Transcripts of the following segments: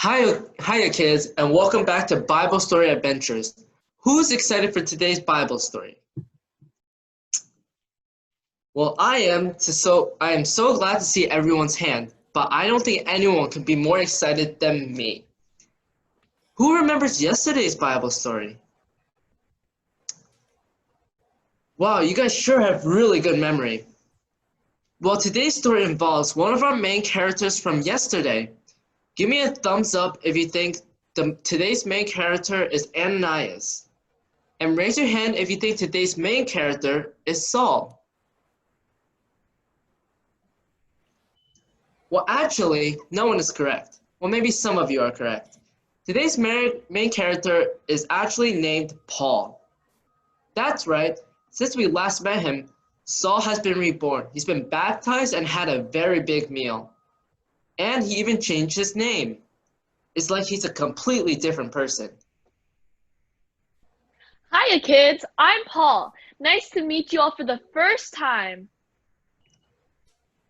Hiya kids, and welcome back to Bible Story Adventures. Who's excited for today's Bible story? Well, I am so glad to see everyone's hand, but I don't think anyone can be more excited than me. Who remembers yesterday's Bible story? Wow, you guys sure have really good memory. Well, today's story involves one of our main characters from yesterday. Give me a thumbs up if you think today's main character is Ananias. And raise your hand if you think today's main character is Saul. Well, actually, no one is correct. Well, maybe some of you are correct. Today's main character is actually named Paul. That's right. Since we last met him, Saul has been reborn. He's been baptized and had a very big meal. And he even changed his name. It's like he's a completely different person. Hiya kids, I'm Paul. Nice to meet you all for the first time.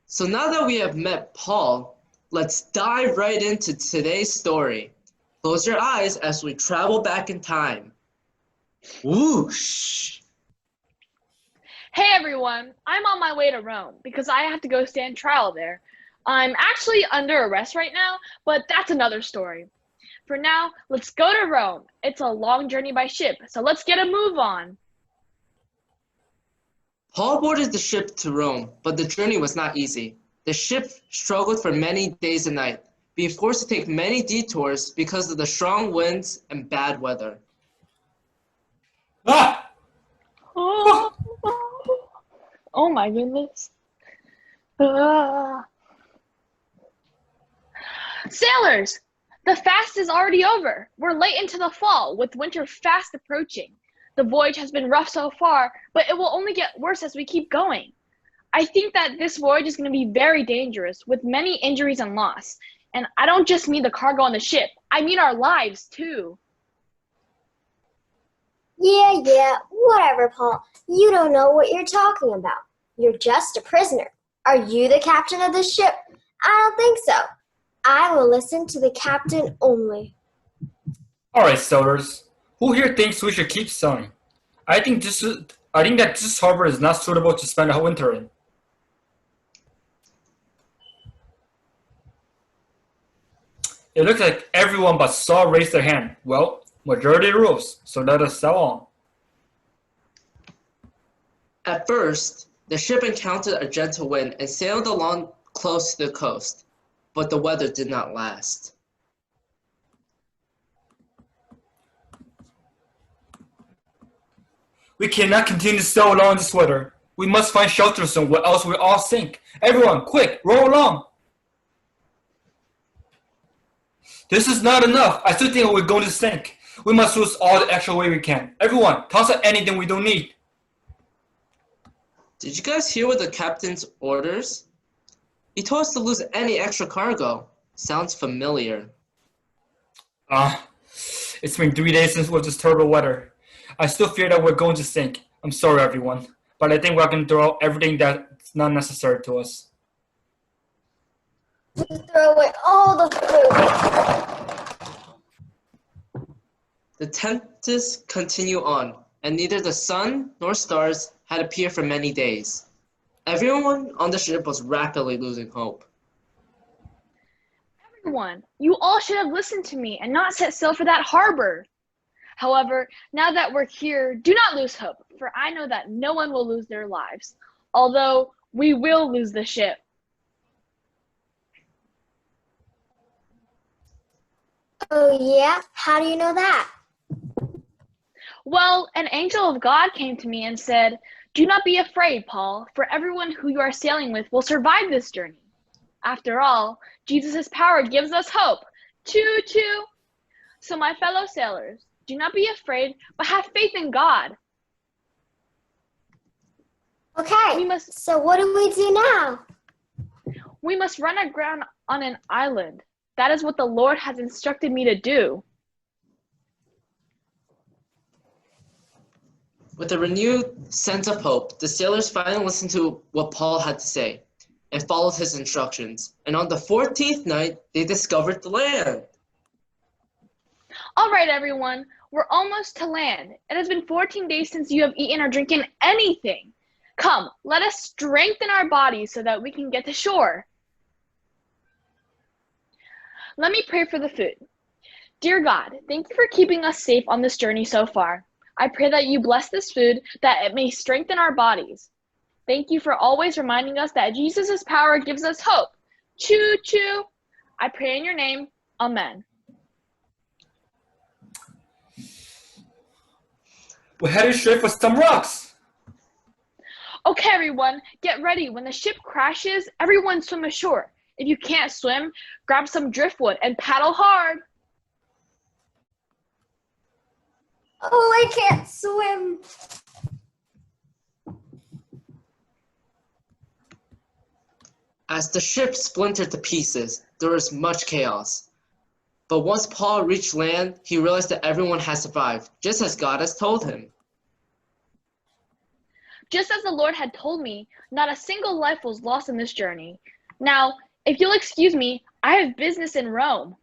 So now that we have met Paul, let's dive right into today's story. Close your eyes as we travel back in time. Whoosh! Hey everyone, I'm on my way to Rome because I have to go stand trial there. I'm actually under arrest right now, but that's another story. For now, let's go to Rome. It's a long journey by ship, so let's get a move on. Paul boarded the ship to Rome, but the journey was not easy. The ship struggled for many days and nights, being forced to take many detours because of the strong winds and bad weather. Ah! Oh my goodness. Sailors, the fast is already over. We're late into the fall with winter fast approaching. The voyage has been rough so far, but it will only get worse as we keep going. I think that this voyage is going to be very dangerous with many injuries and loss. And I don't just mean the cargo on the ship, I mean our lives too. Yeah, whatever, Paul. You don't know what you're talking about. You're just a prisoner. Are you the captain of the ship? I don't think so. I will listen to the captain only. Alright, sailors. Who here thinks we should keep sailing? I think that this harbor is not suitable to spend a winter in. It looks like everyone but Saul raised their hand. Well, majority rules, so let us sail on. At first, the ship encountered a gentle wind and sailed along close to the coast, but the weather did not last. We cannot continue to sail along in this weather. We must find shelter somewhere else we'll all sink. Everyone, quick, row along. This is not enough. I still think we're going to sink. We must lose all the extra weight we can. Everyone, toss out anything we don't need. Did you guys hear what the captain's orders? He told us to lose any extra cargo. Sounds familiar. It's been 3 days since with this terrible weather. I still fear that we're going to sink. I'm sorry, everyone, but I think we're going to throw out everything that's not necessary to us. We throw away all the food. The tempests continue on, and neither the sun nor stars had appeared for many days. Everyone on the ship was rapidly losing hope. Everyone, you all should have listened to me and not set sail for that harbor. However, now that we're here, do not lose hope, for I know that no one will lose their lives, although we will lose the ship. Oh yeah? How do you know that? Well, an angel of God came to me and said, "Do not be afraid, Paul, for everyone who you are sailing with will survive this journey. After all, Jesus' power gives us hope. Choo-choo! So my fellow sailors, do not be afraid, but have faith in God." Okay, so what do we do now? We must run aground on an island. That is what the Lord has instructed me to do. With a renewed sense of hope, the sailors finally listened to what Paul had to say and followed his instructions. And on the 14th night, they discovered the land. All right, everyone, we're almost to land. It has been 14 days since you have eaten or drinking anything. Come, let us strengthen our bodies so that we can get to shore. Let me pray for the food. Dear God, thank you for keeping us safe on this journey so far. I pray that you bless this food, that it may strengthen our bodies. Thank you for always reminding us that Jesus' power gives us hope. Choo choo. I pray in your name. Amen. We're headed straight for some rocks. Okay, everyone, get ready. When the ship crashes, everyone swim ashore. If you can't swim, grab some driftwood and paddle hard. Oh, I can't swim. As the ship splintered to pieces, there was much chaos. But once Paul reached land, he realized that everyone had survived, just as God has told him. Just as the Lord had told me, not a single life was lost in this journey. Now, if you'll excuse me, I have business in Rome.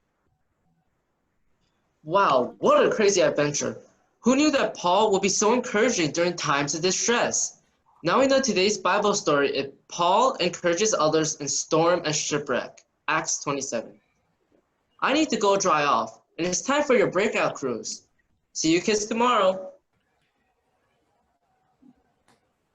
Wow, what a crazy adventure. Who knew that Paul would be so encouraging during times of distress? Now we know today's Bible story is Paul encourages others in storm and shipwreck, Acts 27. I need to go dry off, and it's time for your breakout cruise. See you kids tomorrow.